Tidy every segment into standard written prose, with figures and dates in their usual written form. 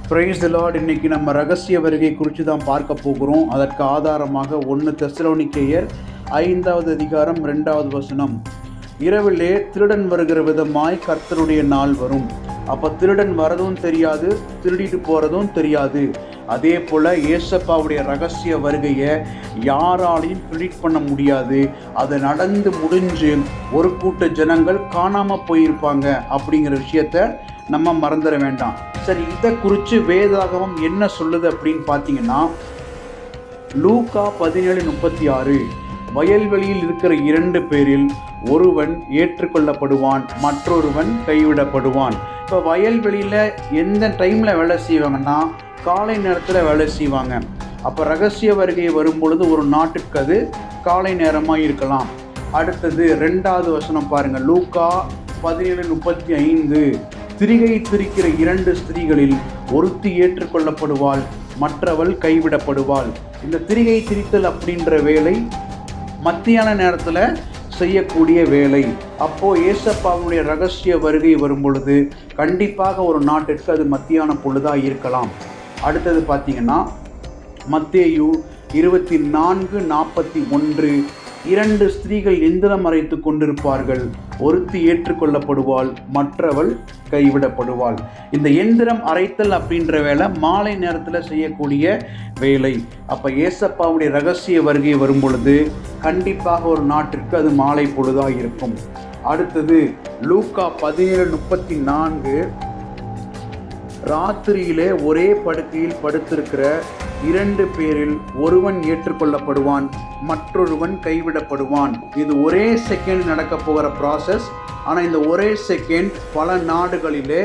Praise the Lord. இன்னைக்கு நம்ம ரகசிய வருகை குறித்து தான் பார்க்க போகிறோம். அதற்கு ஆதாரமாக 1 தெசலோனிக்கேயர் 5வது அதிகாரம் 2வது வசனம். இரவிலே திருடன் வருகிற விதமாய் கர்த்தருடைய நாள் வரும். அப்போ திருடன் வரதும் தெரியாது, திருடிட்டு போகிறதும் தெரியாது. அதே போல் ஏசப்பாவுடைய ரகசிய வருகையை யாராலையும் ப்ரிடிக்ட் பண்ண முடியாது. அது நடந்து முடிஞ்சு ஒரு கூட்ட ஜனங்கள் காணாமல் போயிருப்பாங்க அப்படிங்கிற விஷயத்த நம்ம மறந்துட வேண்டாம். சரி, இதை குறித்து வேதாகமம் என்ன சொல்லுது அப்படின்னு பார்த்தீங்கன்னா, லூக்கா 17:36, வயல்வெளியில் இருக்கிற 2 பேரில் ஒருவன் ஏற்றுக்கொள்ளப்படுவான், மற்றொருவன் கைவிடப்படுவான். இப்போ வயல்வெளியில் எந்த டைமில் வேலை செய்வாங்கன்னா, காலை நேரத்தில் வேலை செய்வாங்க. அப்போ ரகசிய வருகை வரும்பொழுது ஒரு நாட்டுக்கு அது காலை நேரமாக இருக்கலாம். அடுத்தது 2வது வசனம் பாருங்கள். லூக்கா 17:35, திரிகை திரிக்கிற 2 ஸ்திரீகளில் ஒருத்தி ஏற்றுக்கொள்ளப்படுவாள், மற்றவள் கைவிடப்படுவாள். இந்த திரிகை திரித்தல் அப்படின்ற வேலை மத்தியான நேரத்தில் செய்யக்கூடிய வேலை. அப்போது ஏசப்பாவுடைய ரகசிய வருகை வரும் பொழுது கண்டிப்பாக ஒரு நாட்டிற்கு அது மத்தியான பொழுதாக இருக்கலாம். அடுத்தது பார்த்தீங்கன்னா, மத்தேயு 24:41, 2 ஸ்திரீகள் எந்திரம் அரைத்து கொண்டிருப்பார்கள், ஒருத்தி ஏற்றுக்கொள்ளப்படுவாள், மற்றவள் கைவிடப்படுவாள். இந்த எந்திரம் அரைத்தல் அப்படின்ற வேலை மாலை நேரத்தில் செய்யக்கூடிய வேலை. அப்போ ஏசப்பாவுடைய ரகசிய வருகை வரும் பொழுது கண்டிப்பாக ஒரு நாட்டிற்கு அது மாலை பொழுதாக இருக்கும். அடுத்தது லூக்கா 17:34, ராத்திரியிலே ஒரே படுக்கையில் படுத்திருக்கிற 2 பேரில் ஒருவன் ஏற்றுக்கொள்ளப்படுவான், மற்றொருவன் கைவிடப்படுவான். இது ஒரே செகண்ட் நடக்க போகிற ப்ராசஸ். ஆனால் இந்த ஒரே செகண்ட் பல நாடுகளிலே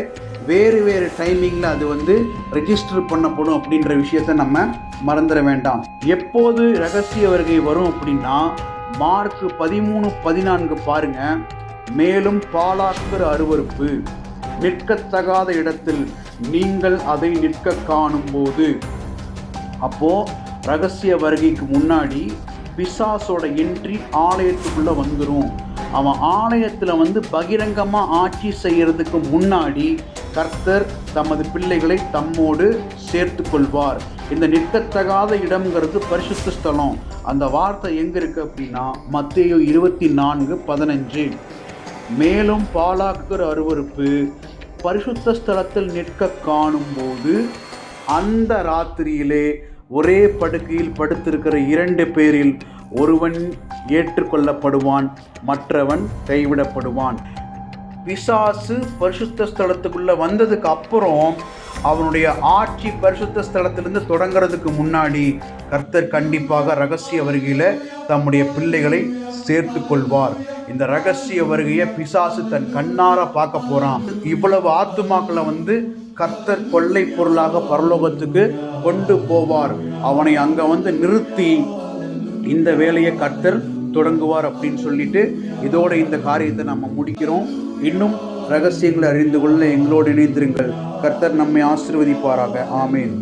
வேறு வேறு டைமிங்கில் அது ரெஜிஸ்டர் பண்ணப்படும் அப்படின்ற விஷயத்தை நம்ம மறந்துட வேண்டாம். எப்போது ரகசிய வருகை வரும் அப்படின்னா, மார்க் 13:14 பாருங்க. மேலும் பாலாக்குற அருவருப்பு நிற்கத்தகாத இடத்தில் நீங்கள் அதை நிற்க காணும் போது. அப்போது ரகசிய வருகைக்கு முன்னாடி பிசாசோட என்ட்ரி ஆலயத்துக்குள்ளே வந்துடும். அவன் ஆலயத்தில் பகிரங்கமாக ஆட்சி செய்கிறதுக்கு முன்னாடி கர்த்தர் தமது பிள்ளைகளை தம்மோடு சேர்த்து கொள்வார். இந்த நிற்கத்தகாத இடம்ங்கிறது பரிசுத்த ஸ்தலம். அந்த வார்த்தை எங்கே இருக்குது அப்படின்னா, மத்தேயு 24:15. மேலும் பாலாக்குற அருவருப்பு பரிசுத்த ஸ்தலத்தில் நிற்க காணும்போது அந்த ராத்திரியிலே ஒரே படுக்கையில் படுத்திருக்கிற 2 பேரில் ஒருவன் ஏற்றுக்கொள்ளப்படுவான், மற்றவன் கைவிடப்படுவான். பிசாசு பரிசுத்த ஸ்தலத்துக்குள்ளே வந்ததுக்கு அப்புறம் அவனுடைய ஆட்சி பரிசுத்த ஸ்தலத்திலிருந்து தொடங்கிறதுக்கு முன்னாடி கர்த்தர் கண்டிப்பாக ரகசிய வருகையில் தம்முடைய பிள்ளைகளை சேர்த்து கொள்வார். இந்த ரகசிய வருகையை பிசாசு தன் கண்ணார பார்க்க போகிறான். இவ்வளவு ஆத்துமாக்களை கர்த்தர் கொள்ளை பொருளாக பரலோகத்துக்கு கொண்டு போவார். அவனை அங்கே நிறுத்தி இந்த வேலையை கர்த்தர் தொடங்குவார் அப்படின்னு சொல்லிட்டு இதோட இந்த காரியத்தை நம்ம முடிக்கிறோம். இன்னும் ரகசியங்களை அறிந்து கொள்ள எங்களோடு இணைந்திருங்கள். கர்த்தர் நம்மை ஆசீர்வதிப்பாராக. ஆமேன்.